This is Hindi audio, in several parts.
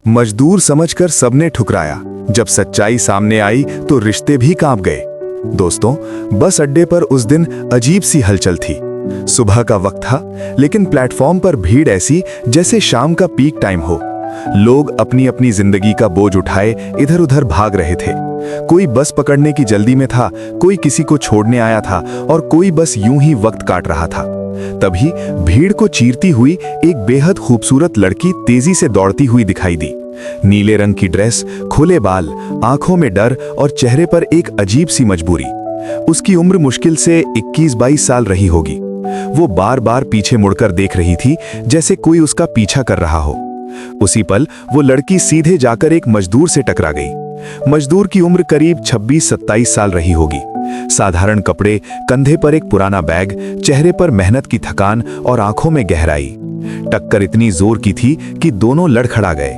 मजदूर समझकर सबने ठुकराया। जब सच्चाई सामने आई तो रिश्ते भी कांप गए। दोस्तों, बस अड्डे पर उस दिन अजीब सी हलचल थी। सुबह का वक्त था, लेकिन प्लेटफॉर्म पर भीड़ ऐसी जैसे शाम का पीक टाइम हो। लोग अपनी अपनी जिंदगी का बोझ उठाए इधर उधर भाग रहे थे। कोई बस पकड़ने की जल्दी में था, कोई किसी को छोड़ने आया था और कोई बस यूं ही वक्त काट रहा था। तभी भीड़ को चीरती हुई एक बेहद खूबसूरत लड़की तेजी से दौड़ती हुई दिखाई दी। नीले रंग की ड्रेस, खुले बाल, आंखों में डर और चेहरे पर एक अजीब सी मजबूरी। उसकी उम्र मुश्किल से 21-22 साल रही होगी। वो बार बार पीछे मुड़कर देख रही थी, जैसे कोई उसका पीछा कर रहा हो। उसी पल वो लड़की सीधे जाकर एक मजदूर से टकरा गई। मजदूर की उम्र करीब 26-27 साल रही होगी। साधारण कपड़े, कंधे पर एक पुराना बैग, चेहरे पर मेहनत की थकान और आंखों में गहराई। टक्कर इतनी जोर की थी कि दोनों लड़खड़ा गए।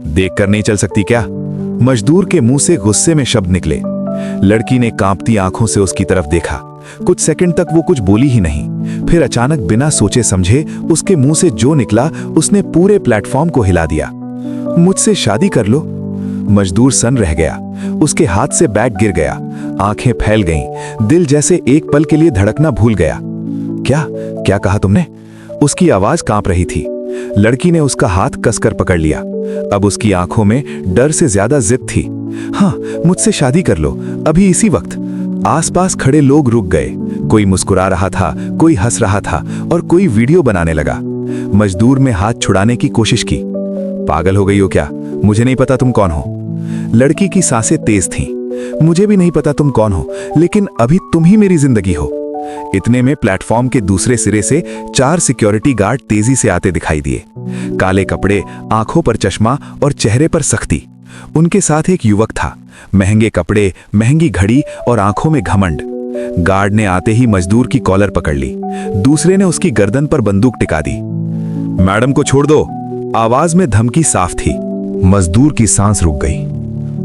देखकर नहीं चल सकती क्या? मजदूर के मुंह से गुस्से में शब्द निकले। लड़की ने कांपती आंखों से उसकी तरफ देखा। कुछ सेकंड तक वो कुछ बोली ही नहीं। फिर अचानक बिना सोचे समझे उसके मुंह से जो निकला उसने पूरे प्लेटफॉर्म को हिला दिया। मुझसे शादी कर लो। मजदूर सन रह गया। उसके हाथ से बैग गिर गया। आंखें फैल गईं। दिल जैसे एक पल के लिए धड़कना भूल गया। क्या क्या कहा तुमने? उसकी आवाज कांप रही थी। लड़की ने उसका हाथ कसकर पकड़ लिया। अब उसकी आंखों में डर से ज्यादा जिद थी। हाँ, मुझसे शादी कर लो, अभी इसी वक्त। आसपास खड़े लोग रुक गए। कोई मुस्कुरा रहा था, कोई हंस रहा था और कोई वीडियो बनाने लगा। मजदूर में हाथ छुड़ाने की कोशिश की। पागल हो गई हो क्या? मुझे नहीं पता तुम कौन हो। लड़की की सांसें तेज थीं। मुझे भी नहीं पता तुम कौन हो, लेकिन अभी तुम ही मेरी जिंदगी हो। इतने में प्लेटफॉर्म के दूसरे सिरे से 4 सिक्योरिटी गार्ड तेजी से आते दिखाई दिए। काले कपड़े, आंखों पर चश्मा और चेहरे पर सख्ती। उनके साथ एक युवक था। महंगे कपड़े, महंगी घड़ी और आंखों में घमंड। गार्ड ने आते ही मजदूर की कॉलर पकड़ ली। दूसरे ने उसकी गर्दन पर बंदूक टिका दी। मैडम को छोड़ दो। आवाज में धमकी साफ थी। मजदूर की सांस रुक गई।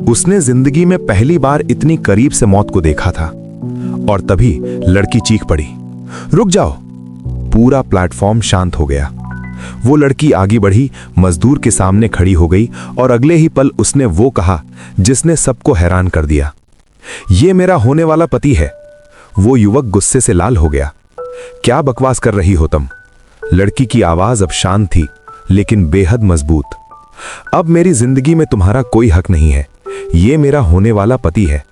उसने जिंदगी में पहली बार इतनी करीब से मौत को देखा था। और तभी लड़की चीख पड़ी, रुक जाओ। पूरा प्लेटफॉर्म शांत हो गया। वो लड़की आगे बढ़ी, मजदूर के सामने खड़ी हो गई और अगले ही पल उसने वो कहा जिसने सबको हैरान कर दिया, ये मेरा होने वाला पति है। वो युवक गुस्से से लाल हो गया। क्या बकवास कर रही हो तुम? लड़की की आवाज अब शांत थी, लेकिन बेहद मजबूत। अब मेरी जिंदगी में तुम्हारा कोई हक नहीं है। ये मेरा होने वाला पति है।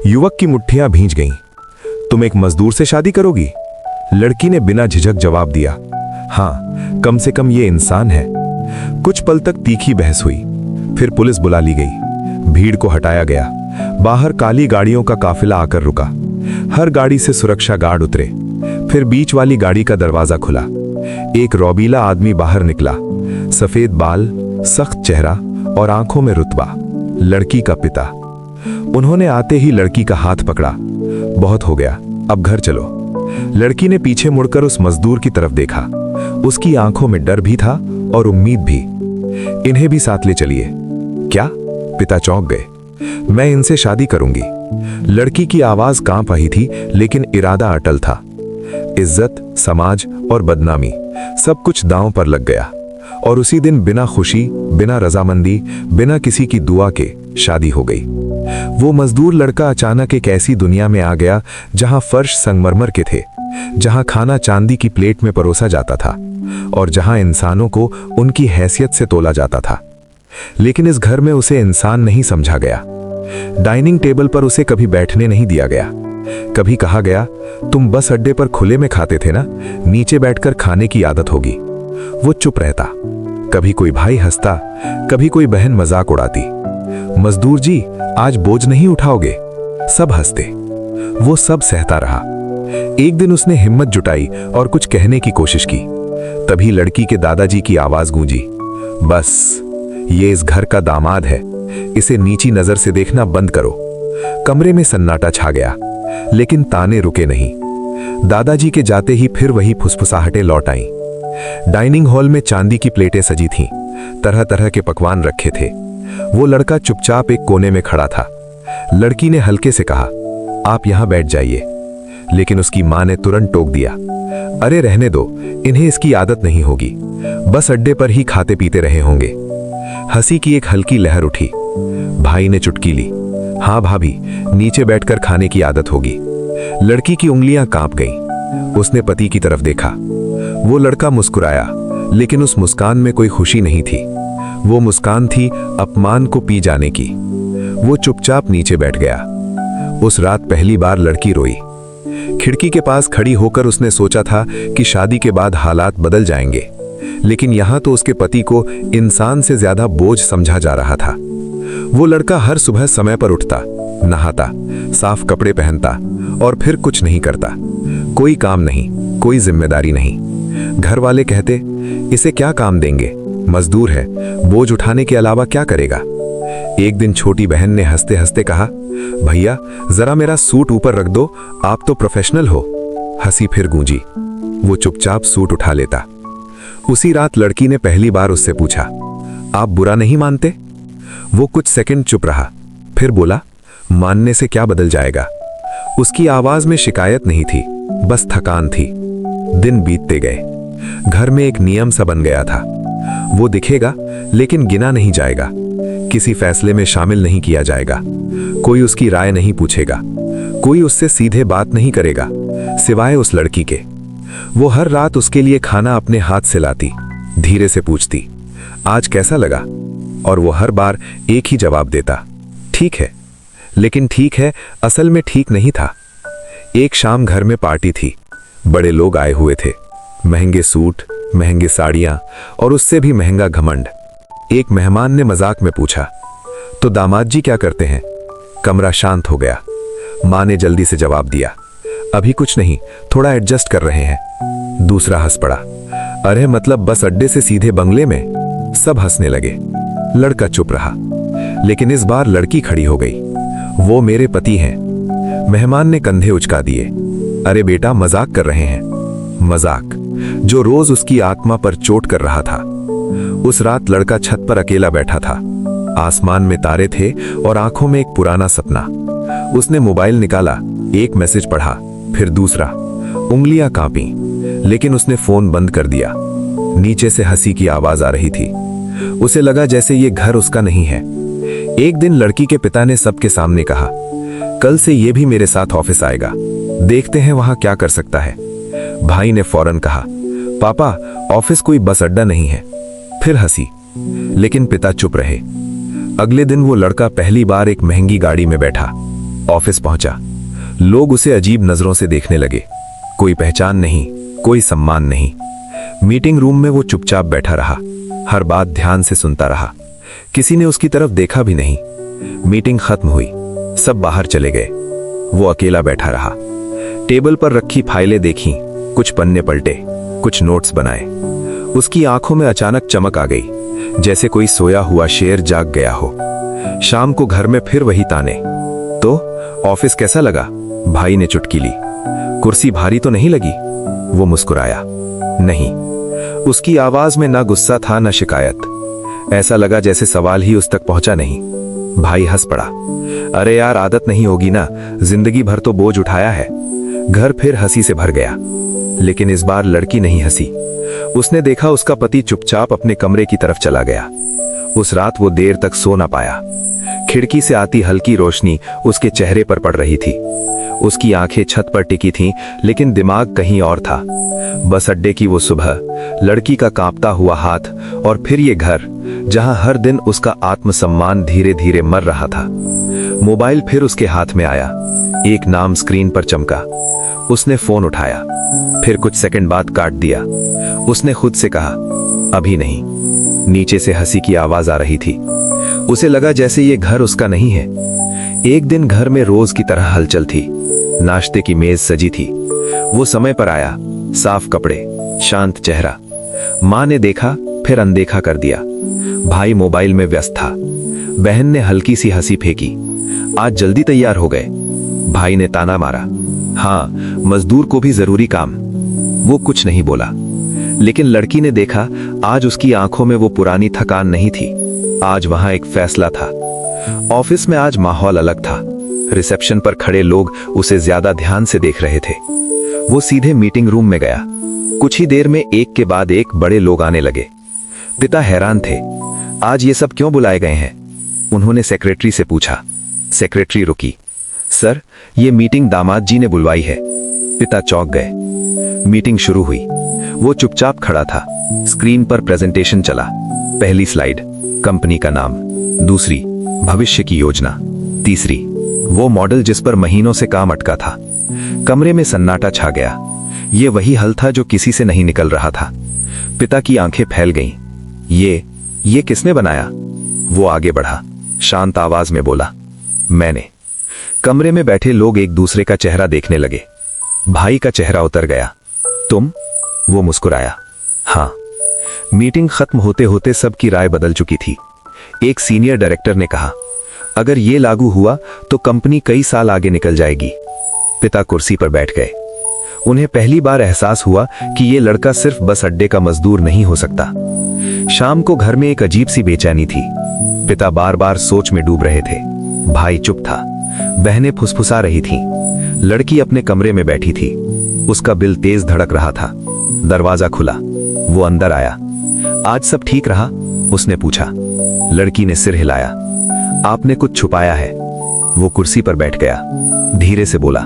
युवक की मुट्ठियां भींच गईं। तुम एक मजदूर से शादी करोगी? लड़की ने बिना झिझक जवाब दिया, हाँ, कम से कम ये इंसान है। कुछ पल तक तीखी बहस हुई। फिर पुलिस बुला ली गई। भीड़ को हटाया गया। बाहर काली गाड़ियों का काफिला आकर रुका। हर गाड़ी से सुरक्षा गार्ड उतरे। फिर बीच वाली गाड़ी का दरवाजा खुला। एक रौबीला आदमी बाहर निकला। सफेद बाल, सख्त चेहरा और आंखों में रुतबा। लड़की का पिता। उन्होंने आते ही लड़की का हाथ पकड़ा। बहुत हो गया, अब घर चलो। लड़की ने पीछे मुड़कर उस मजदूर की तरफ देखा। उसकी आंखों में डर भी था और उम्मीद भी। इन्हें भी साथ ले चलिए। क्या? पिता चौंक गए। मैं इनसे शादी करूंगी। लड़की की आवाज कांप रही थी, लेकिन इरादा अटल था। इज्जत, समाज और बदनामी, सब कुछ दांव पर लग गया। और उसी दिन बिना खुशी, बिना रजामंदी, बिना किसी की दुआ के शादी हो गई। वो मजदूर लड़का अचानक एक ऐसी दुनिया में आ गया जहां फर्श संगमरमर के थे, जहां खाना चांदी की प्लेट में परोसा जाता था और जहां इंसानों को उनकी हैसियत से तोला जाता था। लेकिन इस घर में उसे इंसान नहीं समझा गया। डाइनिंग टेबल पर उसे कभी बैठने नहीं दिया गया। कभी कहा गया, तुम बस अड्डे पर खुले में खाते थे ना, नीचे बैठकर खाने की आदत होगी। वो चुप रहता। कभी कोई भाई हंसता, कभी कोई बहन मजाक उड़ाती। मजदूर जी, आज बोझ नहीं उठाओगे? सब हंसते। वो सब सहता रहा। एक दिन उसने हिम्मत जुटाई और कुछ कहने की कोशिश की। तभी लड़की के दादाजी की आवाज गूंजी, बस, ये इस घर का दामाद है, इसे नीची नजर से देखना बंद करो। कमरे में सन्नाटा छा गया, लेकिन ताने रुके नहीं। दादाजी के जाते ही फिर वही फुसफुसाहटें लौट आईं। डाइनिंग हॉल में चांदी की प्लेटें सजी थीं, तरह तरह के पकवान रखे थे। वो लड़का चुपचाप एक कोने में खड़ा था। लड़की ने हल्के से कहा, आप यहां बैठ जाइए। लेकिन उसकी मां ने तुरंत टोक दिया, अरे रहने दो, इन्हें इसकी आदत नहीं होगी, बस अड्डे पर ही खाते पीते रहे होंगे। हंसी की एक हल्की लहर उठी। भाई ने चुटकी ली। हाँ भाभी, नीचे बैठकर खाने की आदत होगी। लड़की की उंगलियां कांप गईं। उसने पति की तरफ देखा। वो लड़का मुस्कुराया, लेकिन उस मुस्कान में कोई खुशी नहीं थी। वो मुस्कान थी अपमान को पी जाने की। वो चुपचाप नीचे बैठ गया। उस रात पहली बार लड़की रोई। खिड़की के पास खड़ी होकर उसने सोचा था कि शादी के बाद हालात बदल जाएंगे, लेकिन यहां तो उसके पति को इंसान से ज्यादा बोझ समझा जा रहा था। वो लड़का हर सुबह समय पर उठता, नहाता, साफ कपड़े पहनता और फिर कुछ नहीं करता। कोई काम नहीं, कोई जिम्मेदारी नहीं। घर वाले कहते, इसे क्या काम देंगे, मजदूर है, बोझ उठाने के अलावा क्या करेगा। एक दिन छोटी बहन ने हंसते हंसते कहा, भैया जरा मेरा सूट ऊपर रख दो, आप तो प्रोफेशनल हो। हंसी फिर गूंजी। वो चुपचाप सूट उठा लेता। उसी रात लड़की ने पहली बार उससे पूछा, आप बुरा नहीं मानते? वो कुछ सेकंड चुप रहा, फिर बोला, मानने से क्या बदल जाएगा। उसकी आवाज में शिकायत नहीं थी, बस थकान थी। दिन बीतते गए। घर में एक नियम सा बन गया था। वो दिखेगा लेकिन गिना नहीं जाएगा। किसी फैसले में शामिल नहीं किया जाएगा। कोई उसकी राय नहीं पूछेगा। कोई उससे सीधे बात नहीं करेगा, सिवाय उस लड़की के। वो हर रात उसके लिए खाना अपने हाथ से लाती, धीरे से पूछती, आज कैसा लगा? और वो हर बार एक ही जवाब देता, ठीक है। लेकिन ठीक है असल में ठीक नहीं था। एक शाम घर में पार्टी थी। बड़े लोग आए हुए थे। महंगे सूट, महंगे साड़ियां और उससे भी महंगा घमंड। एक मेहमान ने मजाक में पूछा, तो दामाद जी क्या करते हैं? कमरा शांत हो गया। मां ने जल्दी से जवाब दिया, अभी कुछ नहीं, थोड़ा एडजस्ट कर रहे हैं। दूसरा हंस पड़ा, अरे मतलब बस अड्डे से सीधे बंगले में? सब हंसने लगे। लड़का चुप रहा। लेकिन इस बार लड़की खड़ी हो गई। वो मेरे पति हैं। मेहमान ने कंधे उचका दिए। अरे बेटा, मजाक कर रहे हैं। मजाक जो रोज उसकी आत्मा पर चोट कर रहा था। उस रात लड़का छत पर अकेला बैठा था। आसमान में तारे थे और आंखों में एक पुराना सपना। उसने मोबाइल निकाला, एक मैसेज पढ़ा, फिर दूसरा। उंगलियां कांपी, लेकिन उसने फोन बंद कर दिया। नीचे से हंसी की आवाज आ रही थी। उसे लगा जैसे ये घर उसका नहीं है। एक दिन लड़की के पिता ने सबके सामने कहा, कल से ये भी मेरे साथ ऑफिस आएगा, देखते हैं वहां क्या कर सकता है। भाई ने फौरन कहा, पापा ऑफिस कोई बस अड्डा नहीं है। फिर हंसी, लेकिन पिता चुप रहे। अगले दिन वो लड़का पहली बार एक महंगी गाड़ी में बैठा। ऑफिस पहुंचा। लोग उसे अजीब नजरों से देखने लगे। कोई पहचान नहीं, कोई सम्मान नहीं। मीटिंग रूम में वो चुपचाप बैठा रहा, हर बात ध्यान से सुनता रहा। किसी ने उसकी तरफ देखा भी नहीं। मीटिंग खत्म हुई, सब बाहर चले गए। वो अकेला बैठा रहा। टेबल पर रखी फाइलें देखीं, कुछ पन्ने पलटे, कुछ नोट्स बनाए। उसकी आंखों में अचानक चमक आ गई, जैसे कोई सोया हुआ शेर जाग गया हो। शाम को घर में फिर वही ताने, तो ऑफिस कैसा लगा? भाई ने चुटकी ली। कुर्सी भारी तो नहीं लगी? वो मुस्कुराया। नहीं। उसकी आवाज में ना गुस्सा था ना शिकायत। ऐसा लगा जैसे सवाल ही उस तक पहुंचा नहीं। भाई हंस पड़ा। अरे यार, आदत नहीं होगी ना, जिंदगी भर तो बोझ उठाया है। घर फिर हंसी से भर गया। लेकिन इस बार लड़की नहीं हंसी। उसने देखा उसका पति चुपचाप अपने कमरे की तरफ चला गया। उस रात वो देर तक सो ना पाया। खिड़की से आती हल्की रोशनी उसके चेहरे पर पड़ रही थी। उसकी आंखें छत पर टिकी थीं, लेकिन दिमाग कहीं और था। बस अड्डे की वो सुबह, लड़की का कांपता हुआ हाथ, और फिर ये घर जहां हर दिन उसका आत्मसम्मान धीरे धीरे मर रहा था। मोबाइल फिर उसके हाथ में आया। एक नाम स्क्रीन पर चमका। उसने फोन उठाया, फिर कुछ सेकंड बाद काट दिया। उसने खुद से कहा, अभी नहीं। नीचे से हंसी की आवाज आ रही थी। उसे लगा जैसे ये घर उसका नहीं है। एक दिन घर में रोज की तरह हलचल थी। नाश्ते की मेज सजी थी। वो समय पर आया, साफ कपड़े, शांत चेहरा। मां ने देखा, फिर अनदेखा कर दिया। भाई मोबाइल में व्यस्त था। बहन ने हल्की सी हंसी फेंकी, आज जल्दी तैयार हो गए। भाई ने ताना मारा, हाँ मजदूर को भी जरूरी काम। वो कुछ नहीं बोला। लेकिन लड़की ने देखा, आज उसकी आंखों में वो पुरानी थकान नहीं थी। आज वहां एक फैसला था। ऑफिस में आज माहौल अलग था। रिसेप्शन पर खड़े लोग उसे ज्यादा ध्यान से देख रहे थे। वो सीधे मीटिंग रूम में गया। कुछ ही देर में एक के बाद एक बड़े लोग आने लगे। पिता हैरान थे। आज ये सब क्यों बुलाए गए हैं? उन्होंने सेक्रेटरी से पूछा। सेक्रेटरी रुकी। सर, ये मीटिंग दामाद जी ने बुलवाई है। पिता चौंक गए। मीटिंग शुरू हुई। वो चुपचाप खड़ा था। स्क्रीन पर प्रेजेंटेशन चला। पहली स्लाइड, कंपनी का नाम। दूसरी, भविष्य की योजना। तीसरी, वो मॉडल जिस पर महीनों से काम अटका था। कमरे में सन्नाटा छा गया। ये वही हल था जो किसी से नहीं निकल रहा था। पिता की आंखें फैल गईं। ये किसने बनाया? वो आगे बढ़ा, शांत आवाज में बोला, मैंने। कमरे में बैठे लोग एक दूसरे का चेहरा देखने लगे। भाई का चेहरा उतर गया। तुम? वो मुस्कुराया। हाँ। मीटिंग खत्म होते होते सबकी राय बदल चुकी थी। एक सीनियर डायरेक्टर ने कहा, अगर ये लागू हुआ तो कंपनी कई साल आगे निकल जाएगी। पिता कुर्सी पर बैठ गए। उन्हें पहली बार एहसास हुआ कि ये लड़का सिर्फ बस अड्डे का मजदूर नहीं हो सकता। शाम को घर में एक अजीब सी बेचैनी थी। पिता बार बार सोच में डूब रहे थे। भाई चुप था। बहनें फुसफुसा रही थीं। लड़की अपने कमरे में बैठी थी। उसका दिल तेज धड़क रहा था। दरवाजा खुला। वो अंदर आया। आज सब ठीक रहा? उसने पूछा। लड़की ने सिर हिलाया। आपने कुछ छुपाया है। वो कुर्सी पर बैठ गया। धीरे से बोला,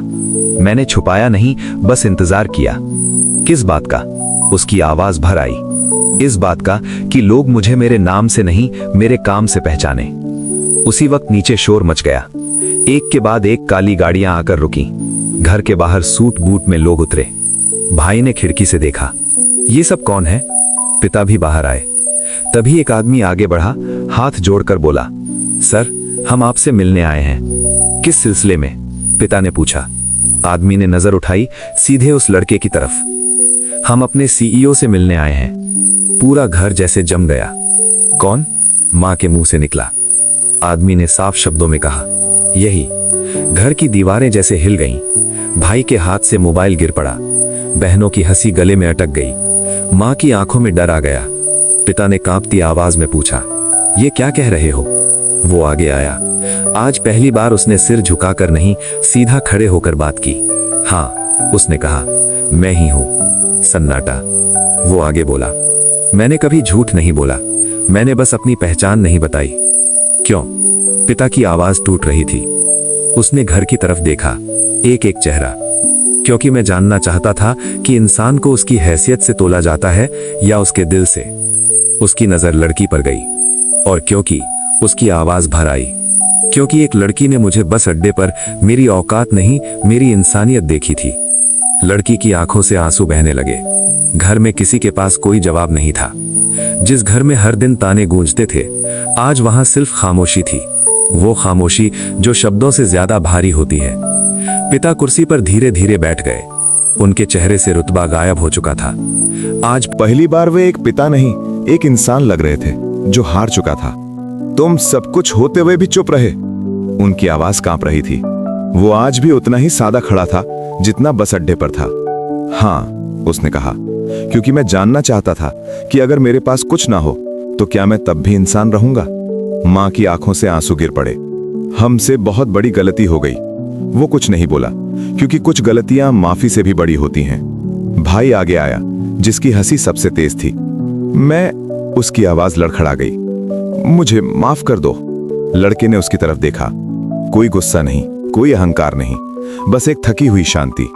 मैंने छुपाया नहीं, बस इंतजार किया। किस बात का? उसकी आवाज भर आई। इस बात का कि लोग मुझे मेरे नाम से नहीं, मेरे काम से पहचाने। उसी वक्त नीचे शोर मच गया। एक के बाद एक काली गाड़ियां आकर रुकी। घर के बाहर सूट बूट में लोग उतरे। भाई ने खिड़की से देखा। ये सब कौन है? पिता भी बाहर आए। तभी एक आदमी आगे बढ़ा, हाथ जोड़कर बोला, सर, हम आपसे मिलने आए हैं। किस सिलसिले में? पिता ने पूछा। आदमी ने नजर उठाई सीधे उस लड़के की तरफ। हम अपने सीईओ से मिलने आए हैं। पूरा घर जैसे जम गया। कौन? मां के मुंह से निकला। आदमी ने साफ शब्दों में कहा, यही। घर की दीवारें जैसे हिल गईं। भाई के हाथ से मोबाइल गिर पड़ा। बहनों की हंसी गले में अटक गई। मां की आंखों में डर आ गया। पिता ने कांपती आवाज में पूछा, ये क्या कह रहे हो? वो आगे आया। आज पहली बार उसने सिर झुकाकर नहीं, सीधा खड़े होकर बात की। हाँ, उसने कहा, मैं ही हूं। सन्नाटा। वो आगे बोला, मैंने कभी झूठ नहीं बोला, मैंने बस अपनी पहचान नहीं बताई। क्यों? पिता की आवाज टूट रही थी। उसने घर की तरफ देखा। एक एक चेहरा। क्योंकि मैं जानना चाहता था कि इंसान को उसकी हैसियत से तोला जाता है या उसके दिल से। उसकी नजर लड़की पर गई। और क्योंकि उसकी आवाज भर आई। क्योंकि एक लड़की ने मुझे बस अड्डे पर मेरी औकात नहीं, मेरी इंसानियत देखी थी। लड़की की आंखों से आंसू बहने लगे। घर में किसी के पास कोई जवाब नहीं था। जिस घर में हर दिन ताने गूंजते थे, आज वहां सिर्फ खामोशी थी। वो खामोशी जो शब्दों से ज्यादा भारी होती है। पिता कुर्सी पर धीरे धीरे बैठ गए। उनके चेहरे से रुतबा गायब हो चुका था। आज पहली बार वे एक पिता नहीं, एक इंसान लग रहे थे जो हार चुका था। तुम सब कुछ होते हुए भी चुप रहे। उनकी आवाज कांप रही थी। वो आज भी उतना ही सादा खड़ा था जितना बस अड्डे पर था। हाँ, उसने कहा, क्योंकि मैं जानना चाहता था कि अगर मेरे पास कुछ ना हो तो क्या मैं तब भी इंसान रहूंगा। मां की आंखों से आंसू गिर पड़े। हमसे बहुत बड़ी गलती हो गई। वो कुछ नहीं बोला, क्योंकि कुछ गलतियां माफी से भी बड़ी होती हैं। भाई आगे आया, जिसकी हंसी सबसे तेज थी। मैं, उसकी आवाज लड़खड़ा गई। मुझे माफ कर दो। लड़के ने उसकी तरफ देखा। कोई गुस्सा नहीं, कोई अहंकार नहीं, बस एक थकी हुई शांति।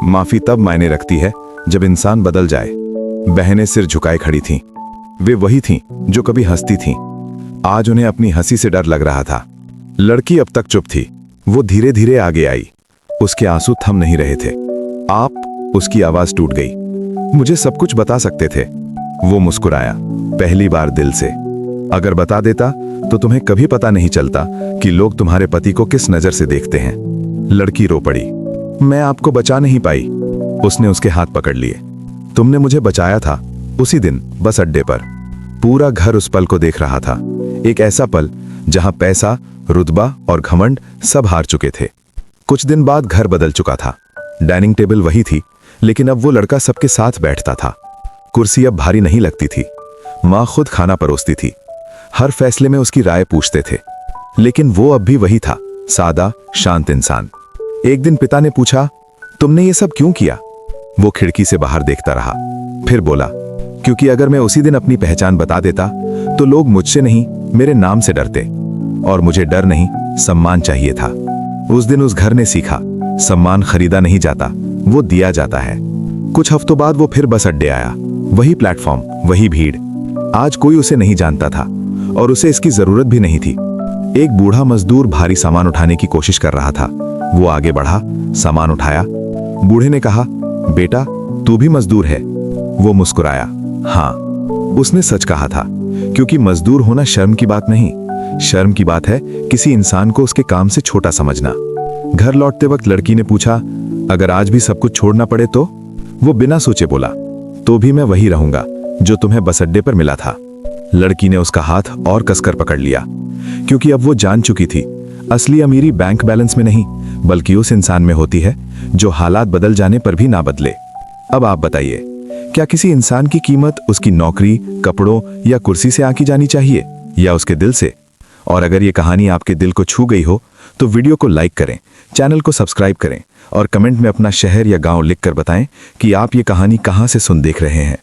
माफी तब मायने रखती है जब इंसान बदल जाए। बहनें सिर झुकाए खड़ी थीं। वे वही थीं जो कभी हंसती थीं। आज उन्हें अपनी हंसी से डर लग रहा था। लड़की अब तक चुप थी। वो धीरे धीरे आगे आई। उसके आंसू थम नहीं रहे थे। आप, उसकी आवाज टूट गई। मुझे सब कुछ बता सकते थे। वो मुस्कुराया, पहली बार दिल से। अगर बता देता तो तुम्हें कभी पता नहीं चलता कि लोग तुम्हारे पति को किस नजर से देखते हैं। लड़की रो पड़ी। मैं आपको बचा नहीं पाई। उसने उसके हाथ पकड़ लिए। तुमने मुझे बचाया था उसी दिन बस अड्डे पर। पूरा घर उस पल को देख रहा था। एक ऐसा पल जहां पैसा, रुतबा और घमंड सब हार चुके थे। कुछ दिन बाद घर बदल चुका था। डाइनिंग टेबल वही थी, लेकिन अब वो लड़का सबके साथ बैठता था। कुर्सी अब भारी नहीं लगती थी। माँ खुद खाना परोसती थी। हर फैसले में उसकी राय पूछते थे। लेकिन वो अब भी वही था, सादा, शांत इंसान। एक दिन पिता ने पूछा, तुमने ये सब क्यों किया? वो खिड़की से बाहर देखता रहा। फिर बोला, क्योंकि अगर मैं उसी दिन अपनी पहचान बता देता तो लोग मुझसे नहीं मेरे नाम से डरते, और मुझे डर नहीं सम्मान चाहिए था। उस दिन उस घर ने सीखा, सम्मान खरीदा नहीं जाता, वो दिया जाता है। कुछ हफ्तों बाद वो फिर बस अड्डे आया, वही प्लेटफॉर्म, वही भीड़। आज कोई उसे नहीं जानता था और उसे इसकी जरूरत भी नहीं थी। एक बूढ़ा मजदूर भारी सामान उठाने की कोशिश कर रहा था। वो आगे बढ़ा, सामान उठाया। बूढ़े ने कहा, बेटा तू भी मजदूर है? वो मुस्कुराया। हाँ, उसने सच कहा था, क्योंकि मजदूर होना शर्म की बात नहीं, शर्म की बात है किसी इंसान को उसके काम से छोटा समझना। घर लौटते वक्त लड़की ने पूछा, अगर आज भी सब कुछ छोड़ना पड़े तो? वो बिना सोचे बोला, तो भी मैं वही रहूंगा जो तुम्हें बस अड्डे पर मिला था। लड़की ने उसका हाथ और कसकर पकड़ लिया, क्योंकि अब वो जान चुकी थी असली अमीरी बैंक बैलेंस में नहीं, बल्कि उस इंसान में होती है जो हालात बदल जाने पर भी ना बदले। अब आप बताइए, क्या किसी इंसान की कीमत उसकी नौकरी, कपड़ों या कुर्सी से आंकी जानी चाहिए, या उसके दिल से? और अगर ये कहानी आपके दिल को छू गई हो तो वीडियो को लाइक करें, चैनल को सब्सक्राइब करें और कमेंट में अपना शहर या गांव लिखकर बताएं कि आप ये कहानी कहां से सुन देख रहे हैं।